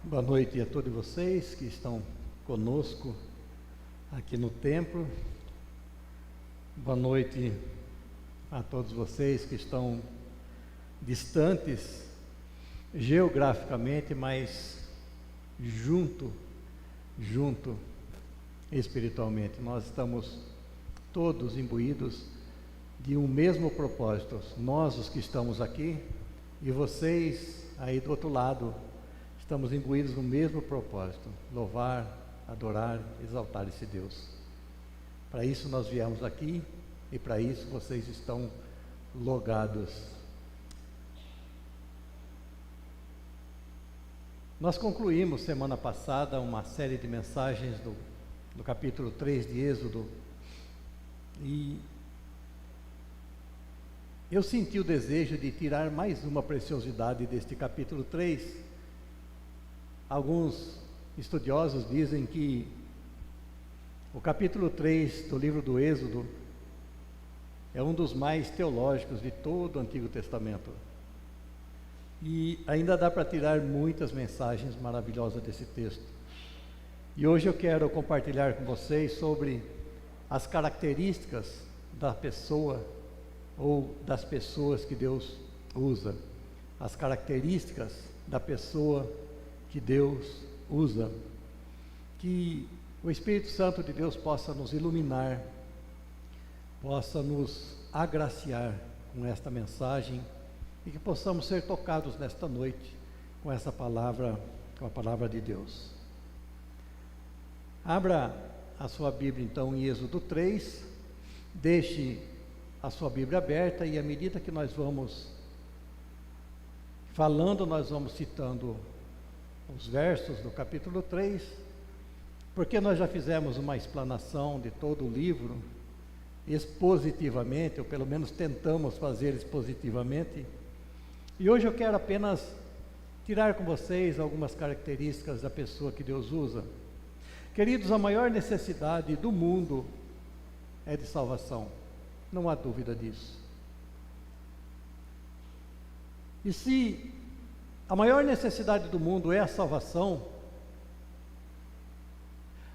Boa noite a todos vocês que estão conosco aqui no templo. Boa noite a todos vocês que estão distantes geograficamente, mas junto espiritualmente. Nós estamos todos imbuídos de um mesmo propósito. Nós, os que estamos aqui, e vocês aí do outro lado, estamos imbuídos no mesmo propósito: louvar, adorar, exaltar esse Deus. Para isso nós viemos aqui e para isso vocês estão logados. Nós concluímos semana passada uma série de mensagens do capítulo 3 de Êxodo, e eu senti o desejo de tirar mais uma preciosidade deste capítulo 3. Alguns estudiosos dizem que o capítulo 3 do livro do Êxodo é um dos mais teológicos de todo o Antigo Testamento. E ainda dá para tirar muitas mensagens maravilhosas desse texto. E hoje eu quero compartilhar com vocês sobre as características da pessoa ou das pessoas que Deus usa. As características da pessoa que Deus usa. Que o Espírito Santo de Deus possa nos iluminar, possa nos agraciar com esta mensagem e que possamos ser tocados nesta noite com essa palavra, com a palavra de Deus. Abra a sua Bíblia então em Êxodo 3, deixe a sua Bíblia aberta e à medida que nós vamos falando, nós vamos citando os versos do capítulo 3, porque nós já fizemos uma explanação de todo o livro, expositivamente, ou pelo menos tentamos fazer expositivamente, e hoje eu quero apenas tirar com vocês algumas características da pessoa que Deus usa. Queridos, a maior necessidade do mundo é de salvação, não há dúvida disso. E se a maior necessidade do mundo é a salvação,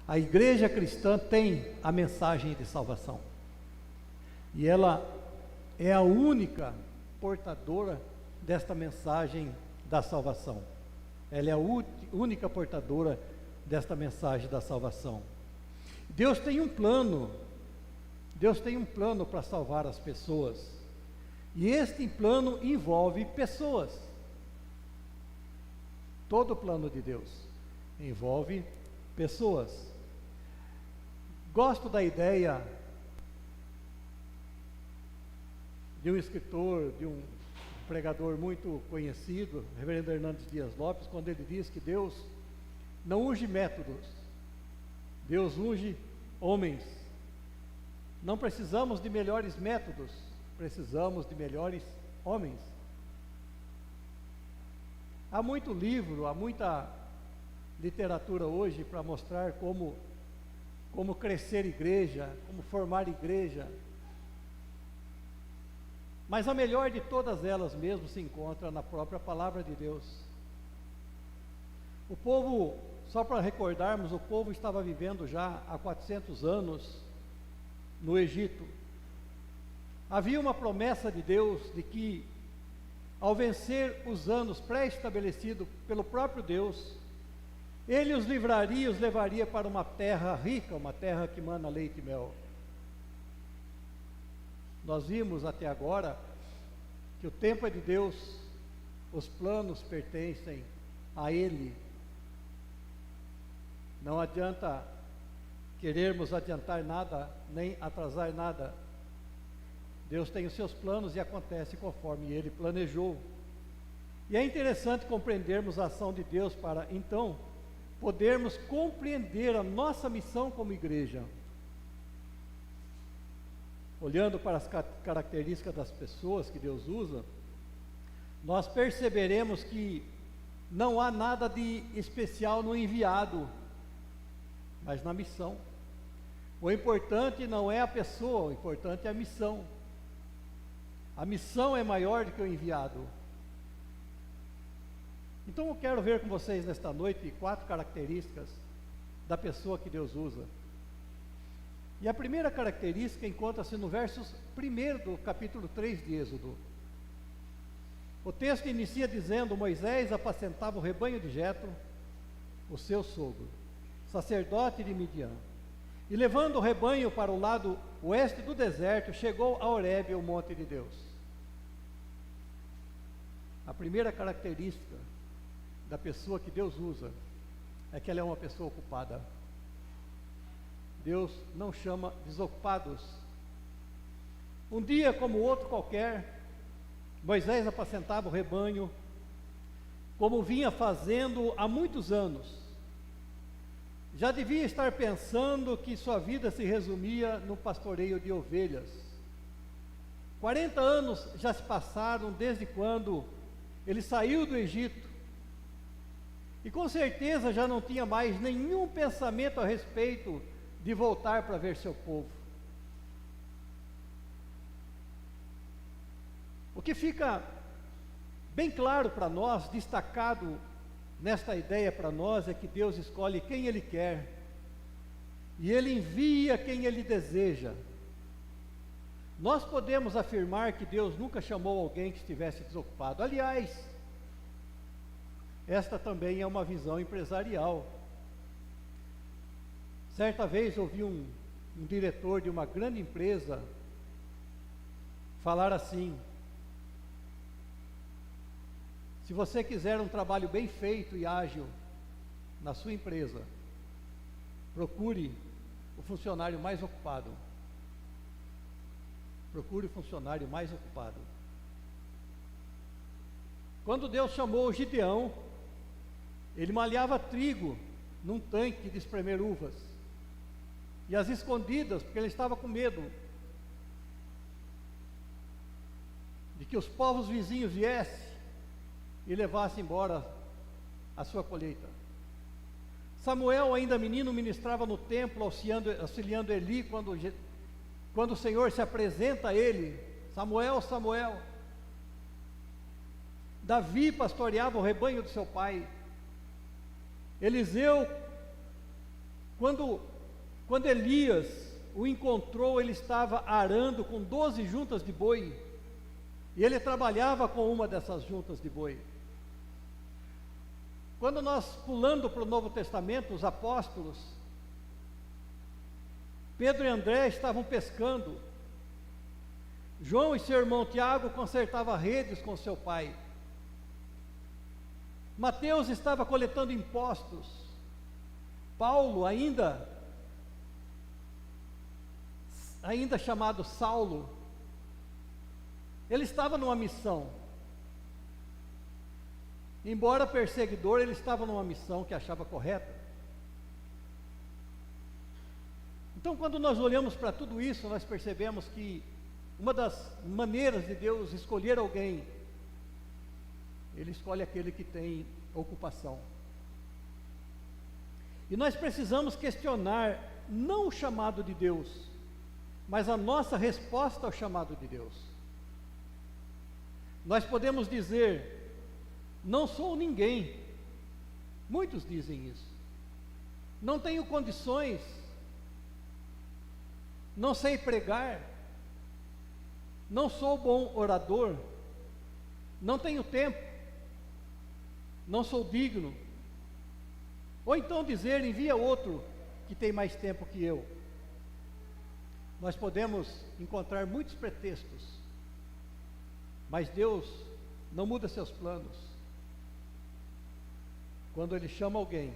a igreja cristã tem a mensagem de salvação. E ela é a única portadora desta mensagem da salvação. Ela é a única portadora desta mensagem da salvação. Deus tem um plano para salvar as pessoas. E este plano envolve pessoas. Todo o plano de Deus envolve pessoas. Gosto da ideia de um escritor, de um pregador muito conhecido, Reverendo Hernandes Dias Lopes, quando ele diz que Deus não unge métodos, Deus unge homens. Não precisamos de melhores métodos, precisamos de melhores homens. Há muito livro, há muita literatura hoje para mostrar como crescer igreja, como formar igreja. Mas a melhor de todas elas mesmo se encontra na própria palavra de Deus. O povo, só para recordarmos, o povo estava vivendo já há 400 anos no Egito. Havia uma promessa de Deus de que, ao vencer os anos pré-estabelecidos pelo próprio Deus, Ele os livraria, os levaria para uma terra rica, uma terra que mana leite e mel. Nós vimos até agora que o tempo é de Deus, os planos pertencem a Ele. Não adianta querermos adiantar nada, nem atrasar nada. Deus tem os seus planos e acontece conforme Ele planejou. E é interessante compreendermos a ação de Deus para, então, podermos compreender a nossa missão como igreja. Olhando para as características das pessoas que Deus usa, nós perceberemos que não há nada de especial no enviado, mas na missão. O importante não é a pessoa, o importante é a missão. A missão é maior do que o enviado. Então eu quero ver com vocês nesta noite 4 características da pessoa que Deus usa. E a primeira característica encontra-se no versos 1 do capítulo 3 de Êxodo. O texto inicia dizendo: Moisés apacentava o rebanho de Jetro, o seu sogro, sacerdote de Midian. E levando o rebanho para o lado oeste do deserto, chegou a Horebe, o monte de Deus. A primeira característica da pessoa que Deus usa é que ela é uma pessoa ocupada. Deus não chama desocupados. Um dia como outro qualquer, Moisés apacentava o rebanho, como vinha fazendo há muitos anos. Já devia estar pensando que sua vida se resumia no pastoreio de ovelhas. 40 anos já se passaram desde quando ele saiu do Egito, e com certeza já não tinha mais nenhum pensamento a respeito de voltar para ver seu povo. O que fica bem claro para nós, destacado nesta ideia para nós, é que Deus escolhe quem Ele quer, e Ele envia quem Ele deseja. Nós podemos afirmar que Deus nunca chamou alguém que estivesse desocupado. Aliás, esta também é uma visão empresarial. Certa vez ouvi um diretor de uma grande empresa falar assim: se você quiser um trabalho bem feito e ágil na sua empresa, procure o funcionário mais ocupado. Procure o funcionário mais ocupado. Quando Deus chamou Gideão, ele malhava trigo num tanque de espremer uvas, e as escondidas, porque ele estava com medo de que os povos vizinhos viessem e levassem embora a sua colheita. Samuel, ainda menino, ministrava no templo, auxiliando Eli, quando o Senhor se apresenta a ele: Samuel, Samuel. Davi pastoreava o rebanho do seu pai. Eliseu, quando Elias o encontrou, ele estava arando com 12 juntas de boi, e ele trabalhava com uma dessas juntas de boi. Quando nós pulando para o Novo Testamento, os apóstolos, Pedro e André estavam pescando, João e seu irmão Tiago consertavam redes com seu pai, Mateus estava coletando impostos, Paulo, ainda chamado Saulo, ele estava numa missão. Embora perseguidor, ele estava numa missão que achava correta. Então, quando nós olhamos para tudo isso, nós percebemos que uma das maneiras de Deus escolher alguém, Ele escolhe aquele que tem ocupação. E nós precisamos questionar não o chamado de Deus, mas a nossa resposta ao chamado de Deus. Nós podemos dizer: não sou ninguém. Muitos dizem isso. Não tenho condições. Não sei pregar. Não sou bom orador. Não tenho tempo. Não sou digno. Ou então dizer: envia outro que tem mais tempo que eu. Nós podemos encontrar muitos pretextos, mas Deus não muda seus planos. Quando Ele chama alguém,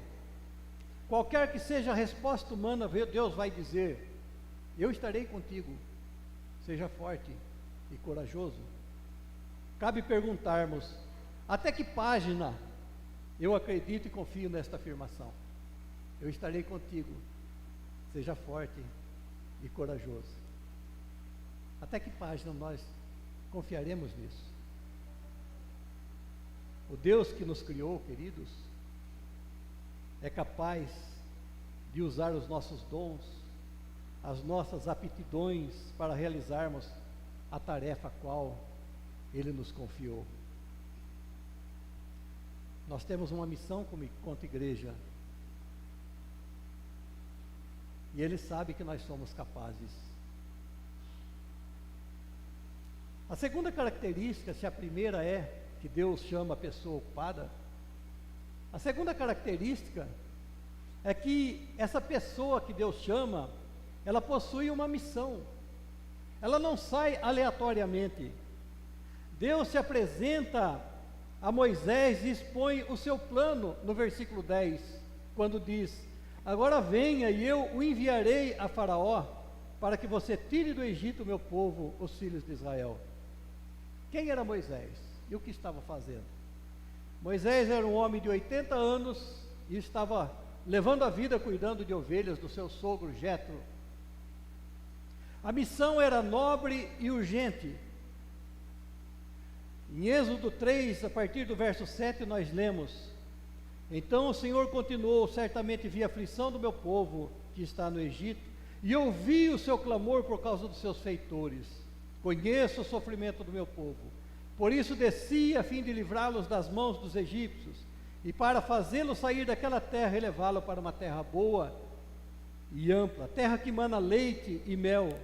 qualquer que seja a resposta humana, Deus vai dizer: eu estarei contigo, seja forte e corajoso. Cabe perguntarmos: até que página eu acredito e confio nesta afirmação? Eu estarei contigo, seja forte e corajoso. Até que página nós confiaremos nisso? O Deus que nos criou, queridos, é capaz de usar os nossos dons, as nossas aptidões para realizarmos a tarefa a qual Ele nos confiou. Nós temos uma missão quanto igreja. E Ele sabe que nós somos capazes. A segunda característica, se a primeira é que Deus chama a pessoa ocupada, a segunda característica é que essa pessoa que Deus chama, ela possui uma missão. Ela não sai aleatoriamente. Deus se apresenta a Moisés e expõe o seu plano no versículo 10, quando diz: agora venha e eu o enviarei a Faraó, para que você tire do Egito o meu povo, os filhos de Israel. Quem era Moisés? E o que estava fazendo? Moisés era um homem de 80 anos e estava levando a vida cuidando de ovelhas do seu sogro Jetro. A missão era nobre e urgente. Em Êxodo 3, a partir do verso 7, nós lemos: então o Senhor continuou: certamente vi a aflição do meu povo que está no Egito, e ouvi o seu clamor por causa dos seus feitores. Conheço o sofrimento do meu povo, por isso desci a fim de livrá-los das mãos dos egípcios, e para fazê-los sair daquela terra e levá-los para uma terra boa e ampla, terra que mana leite e mel,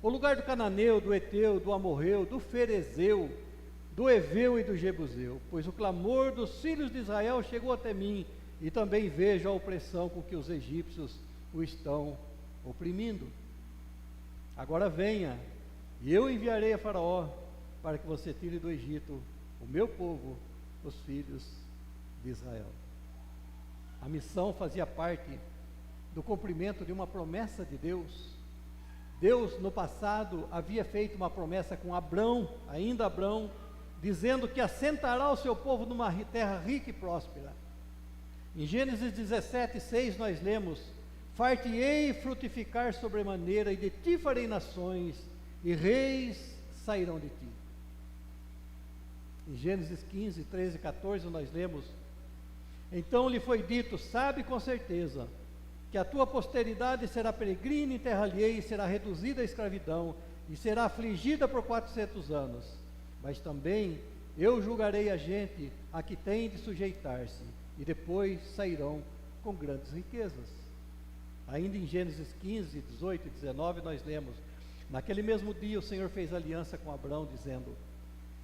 o lugar do cananeu, do eteu, do amorreu, do ferezeu, do eveu e do jebuseu, pois o clamor dos filhos de Israel chegou até mim, e também vejo a opressão com que os egípcios o estão oprimindo. Agora venha, e eu enviarei a Faraó, para que você tire do Egito o meu povo, os filhos de Israel. A missão fazia parte do cumprimento de uma promessa de Deus. Deus, no passado, havia feito uma promessa com Abrão, ainda Abrão, dizendo que assentará o seu povo numa terra rica e próspera. Em Gênesis 17:6 nós lemos: far-te-ei frutificar sobremaneira, e de ti farei nações, e reis sairão de ti. Em Gênesis 15, 13 e 14 nós lemos: então lhe foi dito: sabe com certeza que a tua posteridade será peregrina em terra alheia, e será reduzida à escravidão, e será afligida por 400 anos. Mas também eu julgarei a gente a que tem de sujeitar-se, e depois sairão com grandes riquezas. Ainda em Gênesis 15, 18 e 19 nós lemos: naquele mesmo dia o Senhor fez aliança com Abrão, dizendo: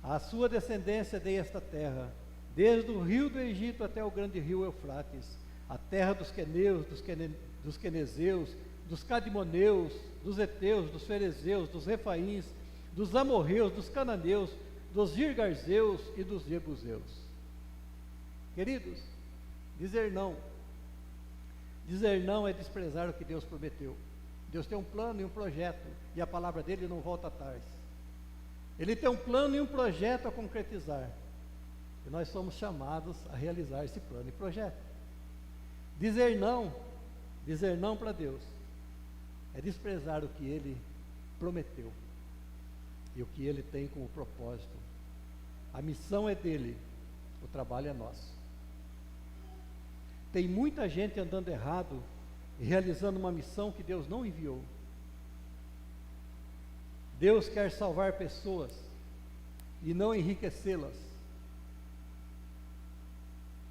à sua descendência dei esta terra, desde o rio do Egito até o grande rio Eufrates, a terra dos queneus, dos quenezeus, dos cadimoneus, dos heteus, dos ferezeus, dos refaíns, dos amorreus, dos cananeus, dos girgarzeus e dos jebuseus. Queridos, dizer não é desprezar o que Deus prometeu. Deus tem um plano e um projeto, e a palavra dele não volta atrás. Ele tem um plano e um projeto a concretizar, e nós somos chamados a realizar esse plano e projeto. Dizer não para Deus, é desprezar o que Ele prometeu, e o que Ele tem como propósito. A missão é dele, o trabalho é nosso. Tem muita gente andando errado e realizando uma missão que Deus não enviou. Deus quer salvar pessoas e não enriquecê-las.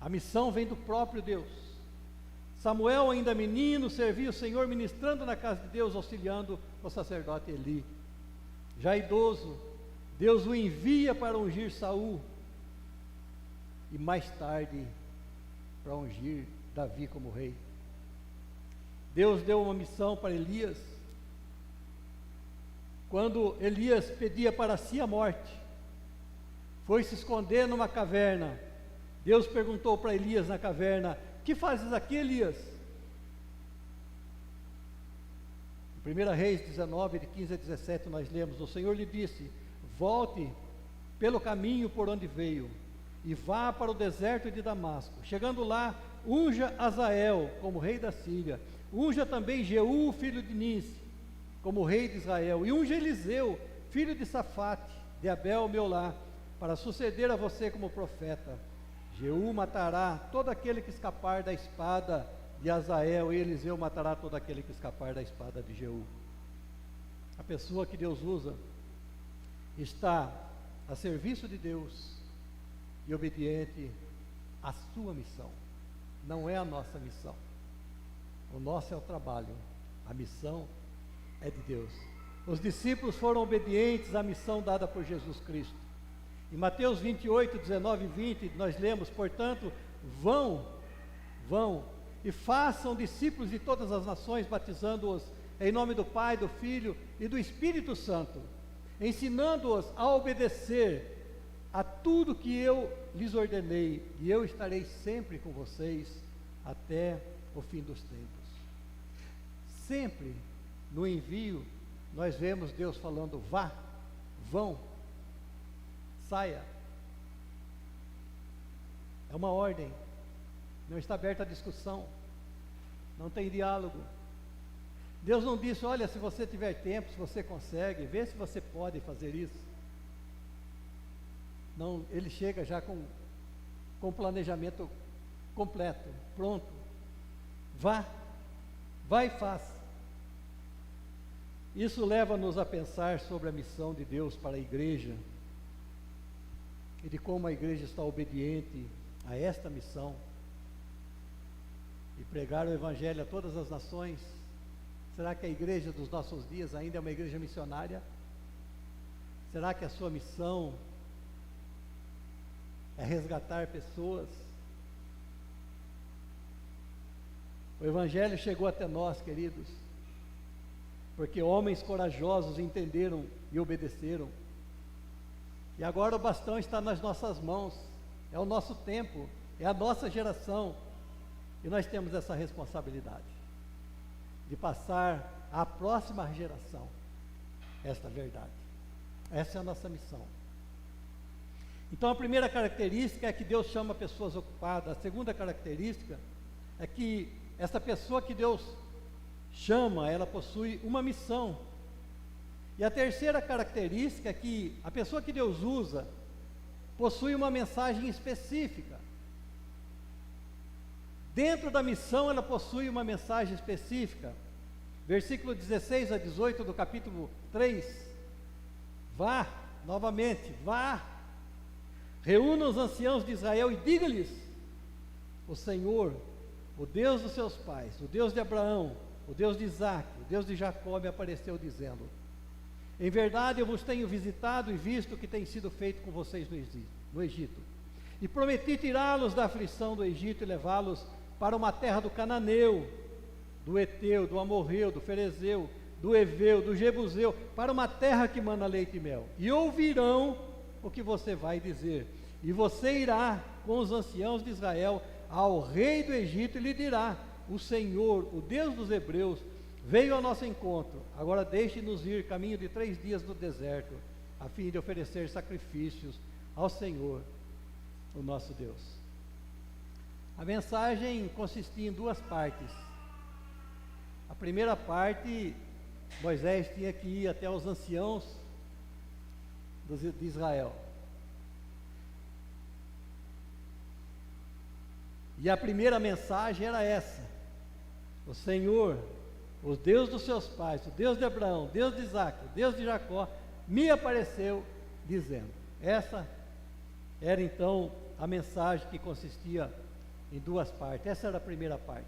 A missão vem do próprio Deus. Samuel, ainda menino, servia o Senhor ministrando na casa de Deus, auxiliando o sacerdote Eli. Já idoso, Deus o envia para ungir Saul, e mais tarde para ungir Davi como rei. Deus deu uma missão para Elias. Quando Elias pedia para si a morte, foi se esconder numa caverna. Deus perguntou para Elias na caverna: que fazes aqui, Elias? Em 1 Reis 19, de 15 a 17, nós lemos: o Senhor lhe disse: volte pelo caminho por onde veio, e vá para o deserto de Damasco. Chegando lá, unja Azael como rei da Síria, unja também Jeú, filho de Níce, como rei de Israel, e unja Eliseu, filho de Safate, de Abel-Meolá, para suceder a você como profeta. Jeú matará todo aquele que escapar da espada de Azael, e Eliseu matará todo aquele que escapar da espada de Jeú. A pessoa que Deus usa está a serviço de Deus e obediente a sua missão, não é a nossa missão. O nosso é o trabalho, a missão é de Deus. Os discípulos foram obedientes à missão dada por Jesus Cristo. Em Mateus 28, 19 e 20, nós lemos: portanto, vão e façam discípulos de todas as nações, batizando-os em nome do Pai, do Filho e do Espírito Santo, ensinando-os a obedecer a tudo que eu lhes ordenei, e eu estarei sempre com vocês até o fim dos tempos. Sempre no envio, nós vemos Deus falando: vão, saia. É uma ordem, não está aberta a discussão, não tem diálogo. Deus não disse: olha, se você tiver tempo, se você consegue, vê se você pode fazer isso. Não, ele chega já com o planejamento completo, pronto. Vá e faça. Isso leva-nos a pensar sobre a missão de Deus para a igreja e de como a igreja está obediente a esta missão e pregar o Evangelho a todas as nações. Será que a igreja dos nossos dias ainda é uma igreja missionária? Será que a sua missão é resgatar pessoas? O Evangelho chegou até nós, queridos, porque homens corajosos entenderam e obedeceram. E agora o bastão está nas nossas mãos, é o nosso tempo, é a nossa geração, e nós temos essa responsabilidade de passar à próxima geração esta verdade. Essa é a nossa missão. Então a primeira característica é que Deus chama pessoas ocupadas. A segunda característica é que essa pessoa que Deus chama, ela possui uma missão. E a terceira característica é que a pessoa que Deus usa possui uma mensagem específica. Dentro da missão ela possui uma mensagem específica. Versículo 16 a 18 do capítulo 3. Vá, novamente, vá. Reúna os anciãos de Israel e diga-lhes: o Senhor, o Deus dos seus pais, o Deus de Abraão, o Deus de Isaque, o Deus de Jacó, me apareceu dizendo: em verdade eu vos tenho visitado e visto o que tem sido feito com vocês no Egito. E prometi tirá-los da aflição do Egito e levá-los para uma terra do Cananeu, do Eteu, do Amorreu, do Ferezeu, do Eveu, do Jebuseu, para uma terra que mana leite e mel. E ouvirão o que você vai dizer. E você irá com os anciãos de Israel ao rei do Egito e lhe dirá: o Senhor, o Deus dos Hebreus, veio ao nosso encontro. Agora deixe-nos ir caminho de 3 dias no deserto, a fim de oferecer sacrifícios ao Senhor, o nosso Deus. A mensagem consistia em 2 partes. A primeira parte, Moisés tinha que ir até os anciãos de Israel. E a primeira mensagem era essa: o Senhor, o Deus dos seus pais, o Deus de Abraão, o Deus de Isaque, o Deus de Jacó, me apareceu dizendo. Essa era então a mensagem, que consistia em 2 partes. Essa era a primeira parte,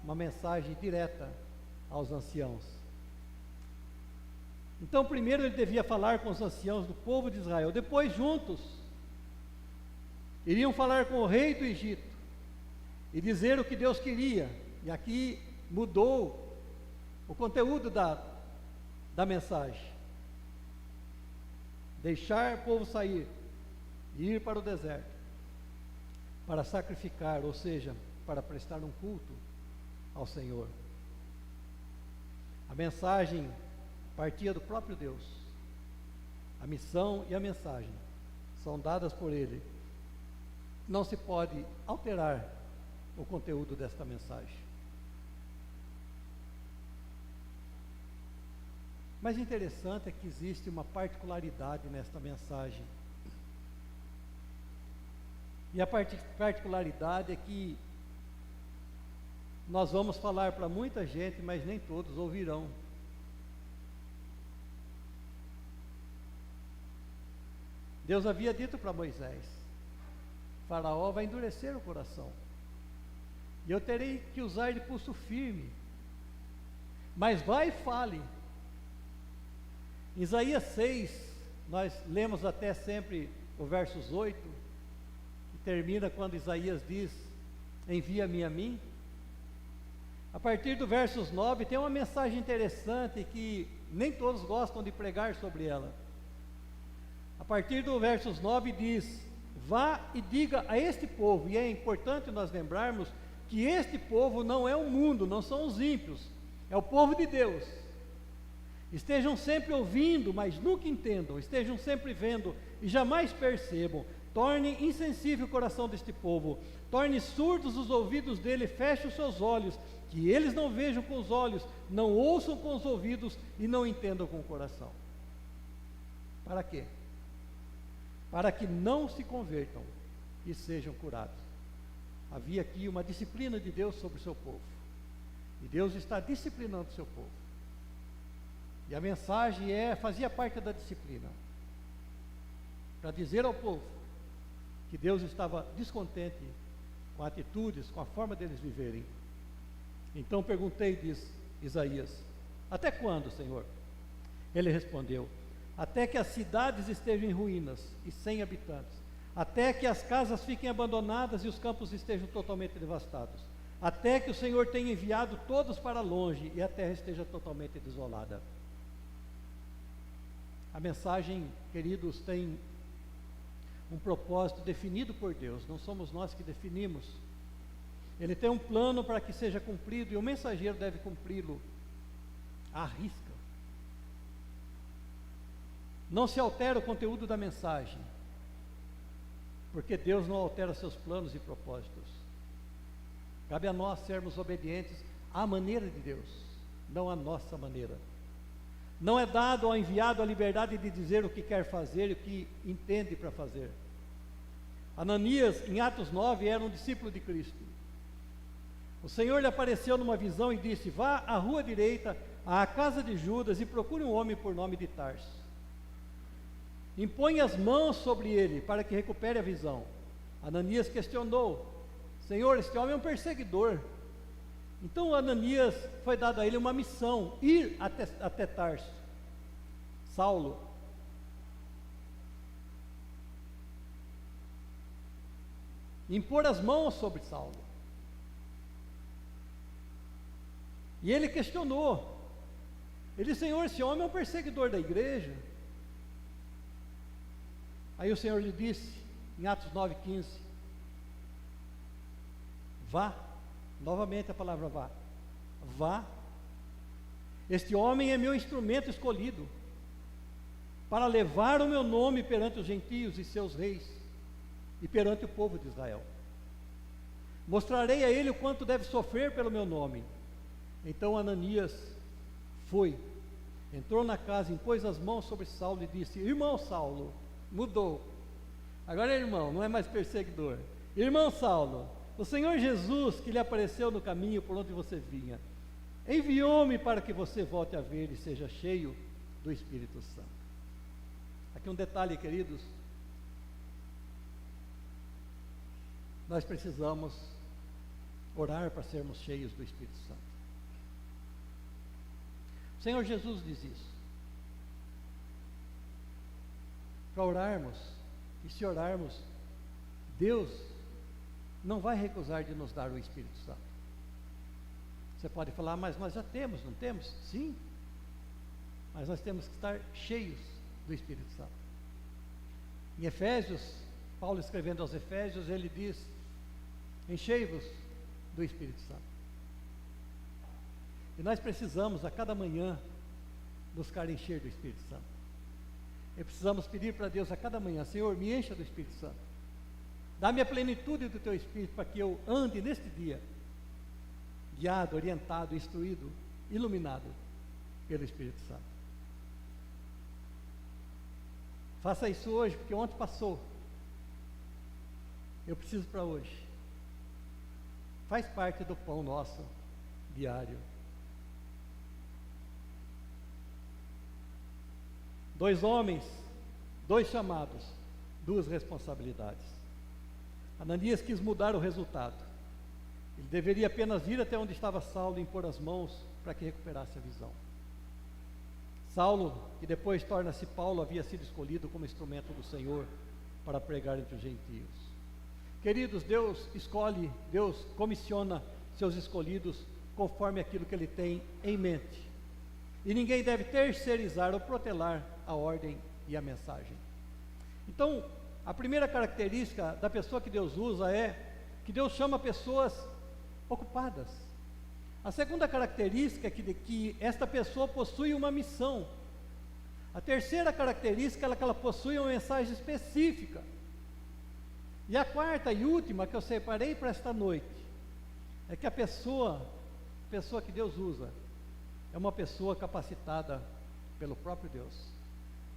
uma mensagem direta aos anciãos. Então primeiro ele devia falar com os anciãos do povo de Israel, depois juntos iriam falar com o rei do Egito e dizer o que Deus queria. E aqui mudou o conteúdo da mensagem: deixar o povo sair e ir para o deserto para sacrificar, ou seja, para prestar um culto ao Senhor. A mensagem partia do próprio Deus. A missão e a mensagem são dadas por Ele. Não se pode alterar o conteúdo desta mensagem. Mas interessante é que existe uma particularidade nesta mensagem. E a particularidade é que nós vamos falar para muita gente, mas nem todos ouvirão. Deus havia dito para Moisés: Faraó vai endurecer o coração. E eu terei que usar de pulso firme. Mas vai e fale. Em Isaías 6, nós lemos até sempre o versos 8, que termina quando Isaías diz: envia-me a mim. A partir do versos 9 tem uma mensagem interessante que nem todos gostam de pregar sobre ela. A partir do versos 9 diz: vá e diga a este povo, e é importante nós lembrarmos que este povo não é o mundo, não são os ímpios, é o povo de Deus. Estejam sempre ouvindo, mas nunca entendam, estejam sempre vendo e jamais percebam. Torne insensível o coração deste povo, torne surdos os ouvidos dele, feche os seus olhos, que eles não vejam com os olhos, não ouçam com os ouvidos e não entendam com o coração. Para quê? Para que não se convertam e sejam curados. Havia aqui uma disciplina de Deus sobre o seu povo, e Deus está disciplinando o seu povo, e a mensagem fazia parte da disciplina, para dizer ao povo que Deus estava descontente com atitudes, com a forma deles viverem. Então perguntei, diz Isaías: até quando, Senhor? Ele respondeu: até que as cidades estejam em ruínas e sem habitantes, até que as casas fiquem abandonadas e os campos estejam totalmente devastados, até que o Senhor tenha enviado todos para longe e a terra esteja totalmente desolada. A mensagem, queridos, tem um propósito definido por Deus, não somos nós que definimos. Ele tem um plano para que seja cumprido, e o mensageiro deve cumpri-lo à risca. Não se altera o conteúdo da mensagem, porque Deus não altera seus planos e propósitos. Cabe a nós sermos obedientes à maneira de Deus, não à nossa maneira. Não é dado ao enviado a liberdade de dizer o que quer fazer e o que entende para fazer. Ananias, em Atos 9, era um discípulo de Cristo. O Senhor lhe apareceu numa visão e disse: vá à rua direita, à casa de Judas, e procure um homem por nome de Tarso. Impõe as mãos sobre ele, para que recupere a visão. Ananias questionou: Senhor, este homem é um perseguidor. Então Ananias foi dado a ele uma missão: ir até Tarso. Saulo. Impor as mãos sobre Saulo. E ele questionou. Ele disse: Senhor, esse homem é um perseguidor da igreja. Aí o Senhor lhe disse, em Atos 9,15: vá. Novamente a palavra vá. Vá. Este homem é meu instrumento escolhido para levar o meu nome perante os gentios e seus reis e perante o povo de Israel. Mostrarei a ele o quanto deve sofrer pelo meu nome. Então Ananias foi, entrou na casa, impôs as mãos sobre Saulo e disse: irmão Saulo, mudou, agora é irmão, não é mais perseguidor. Irmão Saulo, o Senhor Jesus, que lhe apareceu no caminho por onde você vinha, enviou-me para que você volte a ver e seja cheio do Espírito Santo. Aqui um detalhe, queridos: nós precisamos orar para sermos cheios do Espírito Santo. O Senhor Jesus diz isso. Para orarmos, e se orarmos, Deus não vai recusar de nos dar o Espírito Santo. Você pode falar: mas nós já temos, não temos? Sim, mas nós temos que estar cheios do Espírito Santo. Em Efésios, Paulo escrevendo aos Efésios, ele diz: enchei-vos do Espírito Santo. E nós precisamos a cada manhã buscar encher do Espírito Santo. E precisamos pedir para Deus a cada manhã: Senhor, me encha do Espírito Santo. Dá-me a plenitude do Teu Espírito para que eu ande neste dia, guiado, orientado, instruído, iluminado pelo Espírito Santo. Faça isso hoje, porque ontem passou. Eu preciso para hoje. Faz parte do pão nosso diário. 2 homens, 2 chamados, 2 responsabilidades. Ananias quis mudar o resultado. Ele deveria apenas ir até onde estava Saulo e impor as mãos para que recuperasse a visão. Saulo, que depois torna-se Paulo, havia sido escolhido como instrumento do Senhor para pregar entre os gentios. Queridos, Deus escolhe, Deus comissiona seus escolhidos conforme aquilo que Ele tem em mente. E ninguém deve terceirizar ou protelar a ordem e a mensagem. Então, a primeira característica da pessoa que Deus usa é que Deus chama pessoas ocupadas. A segunda característica é que esta pessoa possui uma missão. A terceira característica é que ela possui uma mensagem específica. E a quarta e última que eu separei para esta noite é que a pessoa que Deus usa é uma pessoa capacitada pelo próprio Deus.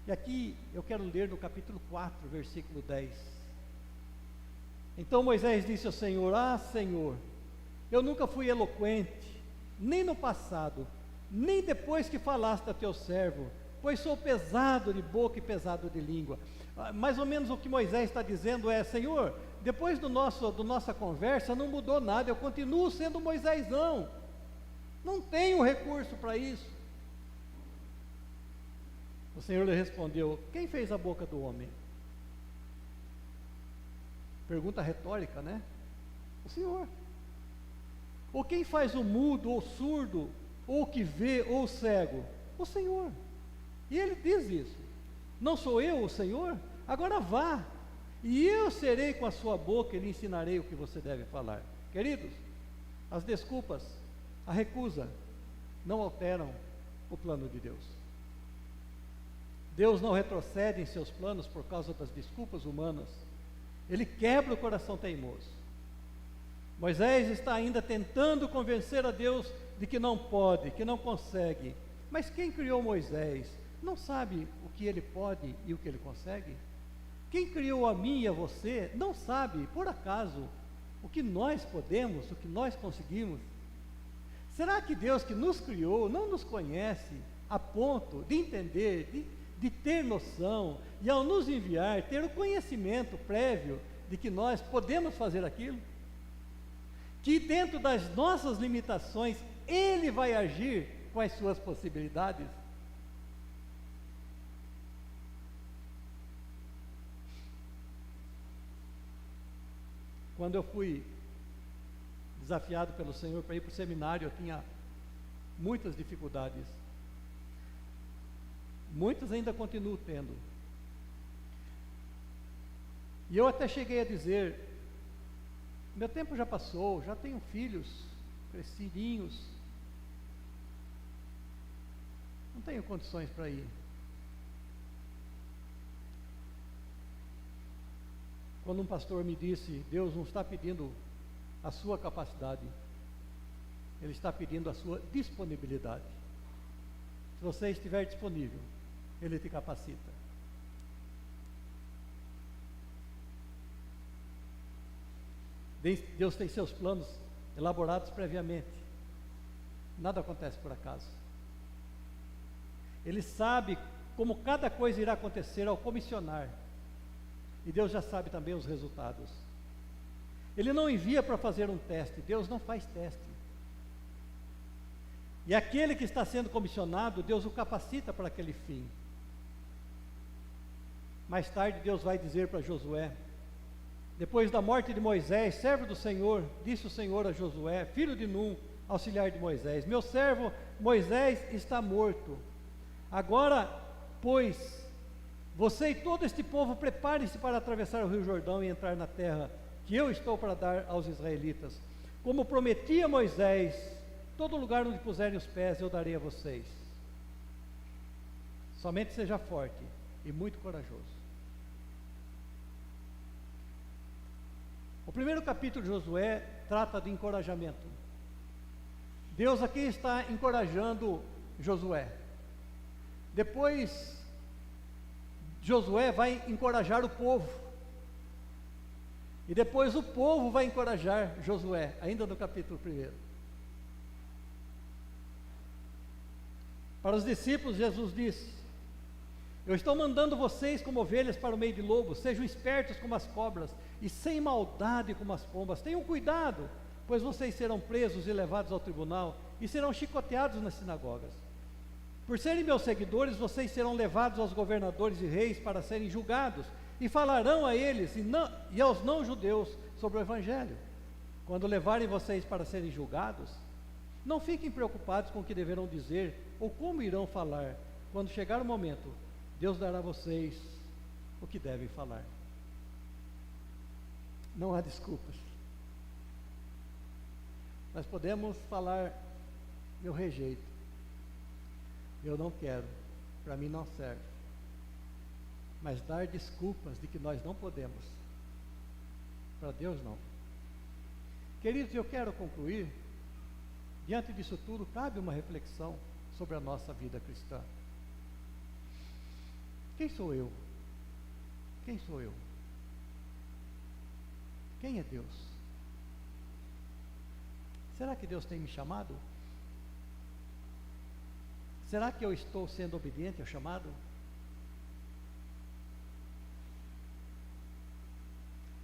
E aqui eu quero ler no capítulo 4, versículo 10. Então Moisés disse ao Senhor: Ah, Senhor, eu nunca fui eloquente, nem no passado, nem depois que falaste a teu servo, pois sou pesado de boca e pesado de língua. Mais ou menos o que Moisés está dizendo é: Senhor, depois do nossa conversa não mudou nada, eu continuo sendo Moisésão, não tenho recurso para isso. O Senhor lhe respondeu: quem fez a boca do homem? Pergunta retórica, né? O Senhor. Ou quem faz o mudo, ou surdo, ou o que vê, ou o cego? O Senhor. E ele diz isso: não sou eu o Senhor? Agora vá, e eu serei com a sua boca e lhe ensinarei o que você deve falar. Queridos, as desculpas, a recusa, não alteram o plano de Deus. Deus não retrocede em seus planos por causa das desculpas humanas. Ele quebra o coração teimoso. Moisés está ainda tentando convencer a Deus de que não pode, que não consegue. Mas quem criou Moisés não sabe o que ele pode e o que ele consegue? Quem criou a mim e a você não sabe, por acaso, o que nós podemos, o que nós conseguimos? Será que Deus que nos criou não nos conhece a ponto de entender, de ter noção, e ao nos enviar, ter o conhecimento prévio de que nós podemos fazer aquilo? Que dentro das nossas limitações, Ele vai agir com as suas possibilidades? Quando eu fui desafiado pelo Senhor para ir para o seminário, eu tinha muitas dificuldades. Muitas ainda continuo tendo. E eu até cheguei a dizer: meu tempo já passou, já tenho filhos, crescidinhos, não tenho condições para ir. Quando um pastor me disse: Deus não está pedindo a sua capacidade, Ele está pedindo a sua disponibilidade. Se você estiver disponível, Ele te capacita. Deus tem seus planos elaborados previamente. Nada acontece por acaso. Ele sabe como cada coisa irá acontecer ao comissionar. E Deus já sabe também os resultados. Ele não envia para fazer um teste. Deus não faz teste. E aquele que está sendo comissionado, Deus o capacita para aquele fim. Mais tarde Deus vai dizer para Josué: depois da morte de Moisés, servo do Senhor, disse o Senhor a Josué, filho de Num, auxiliar de Moisés: meu servo Moisés está morto. Agora, pois, você e todo este povo preparem-se para atravessar o rio Jordão e entrar na terra que eu estou para dar aos israelitas. Como prometi a Moisés, todo lugar onde puserem os pés eu darei a vocês. Somente seja forte e muito corajoso. O primeiro capítulo de Josué trata de encorajamento. Deus aqui está encorajando Josué. Depois, Josué vai encorajar o povo. E depois o povo vai encorajar Josué, ainda no capítulo 1. Para os discípulos, Jesus disse: Eu estou mandando vocês como ovelhas para o meio de lobos, sejam espertos como as cobras, e sem maldade como as pombas. Tenham cuidado, pois vocês serão presos e levados ao tribunal, e serão chicoteados nas sinagogas. Por serem meus seguidores, vocês serão levados aos governadores e reis para serem julgados, e falarão a eles e aos não-judeus sobre o Evangelho. Quando levarem vocês para serem julgados, não fiquem preocupados com o que deverão dizer, ou como irão falar. Quando chegar o momento, Deus dará a vocês o que devem falar. Não há desculpas. Nós podemos falar: eu rejeito, eu não quero, para mim não serve. Mas dar desculpas de que nós não podemos, para Deus não. Queridos, eu quero concluir. Diante disso tudo, cabe uma reflexão sobre a nossa vida cristã. Quem sou eu? Quem sou eu? Quem é Deus? Será que Deus tem me chamado? Será que eu estou sendo obediente ao chamado?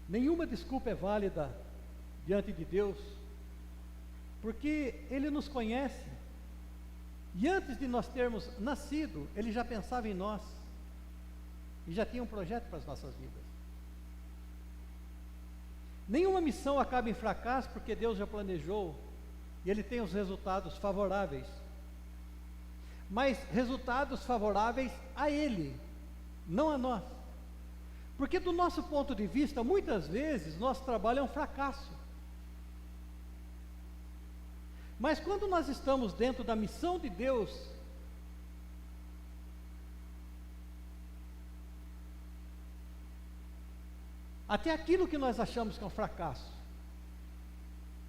Nenhuma desculpa é válida diante de Deus, porque Ele nos conhece, e antes de nós termos nascido, Ele já pensava em nós, e já tinha um projeto para as nossas vidas. Nenhuma missão acaba em fracasso, porque Deus já planejou, e Ele tem os resultados favoráveis, mas resultados favoráveis a Ele, não a nós, porque do nosso ponto de vista, muitas vezes, nosso trabalho é um fracasso. Mas quando nós estamos dentro da missão de Deus, até aquilo que nós achamos que é um fracasso,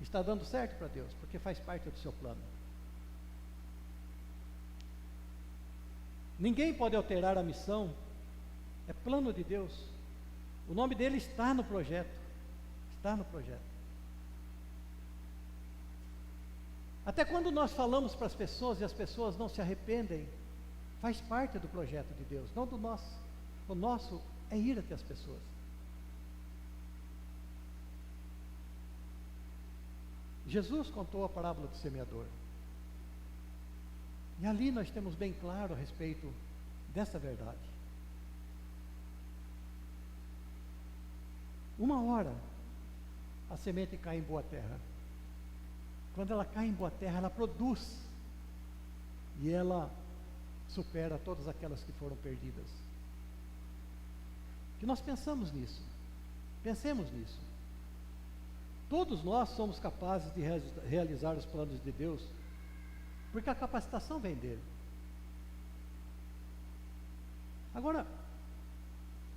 está dando certo para Deus, porque faz parte do seu plano. Ninguém pode alterar a missão, é plano de Deus. O nome dele está no projeto, está no projeto. Até quando nós falamos para as pessoas e as pessoas não se arrependem, faz parte do projeto de Deus, não do nosso. O nosso é ir até as pessoas. Jesus contou a parábola do semeador. E ali nós temos bem claro a respeito dessa verdade. Uma hora, a semente cai em boa terra. Quando ela cai em boa terra, ela produz. E ela supera todas aquelas que foram perdidas. Que nós pensamos nisso. Pensemos nisso. Todos nós somos capazes de realizar os planos de Deus, porque a capacitação vem dele. Agora,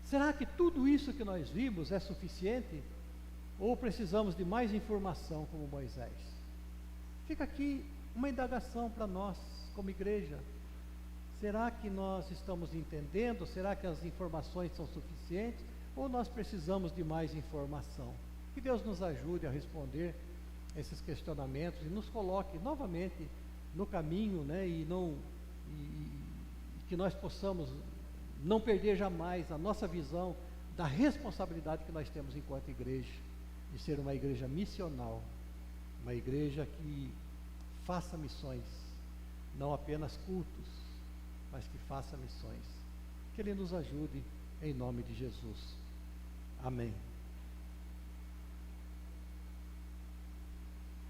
será que tudo isso que nós vimos é suficiente? Ou precisamos de mais informação como Moisés? Fica aqui uma indagação para nós, como igreja. Será que nós estamos entendendo? Será que as informações são suficientes? Ou nós precisamos de mais informação? Que Deus nos ajude a responder esses questionamentos e nos coloque novamente no caminho, né? E que nós possamos não perder jamais a nossa visão da responsabilidade que nós temos enquanto igreja, de ser uma igreja missional, uma igreja que faça missões, não apenas cultos, mas que faça missões. Que Ele nos ajude em nome de Jesus. Amém.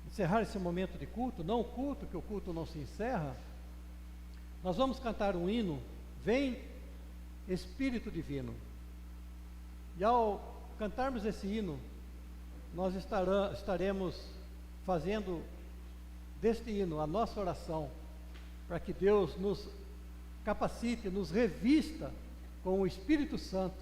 Encerrar esse momento de culto, não o culto, que o culto não se encerra, nós vamos cantar um hino, Vem Espírito Divino. E ao cantarmos esse hino, nós estaremos fazendo deste hino a nossa oração, para que Deus nos capacite, nos revista com o Espírito Santo,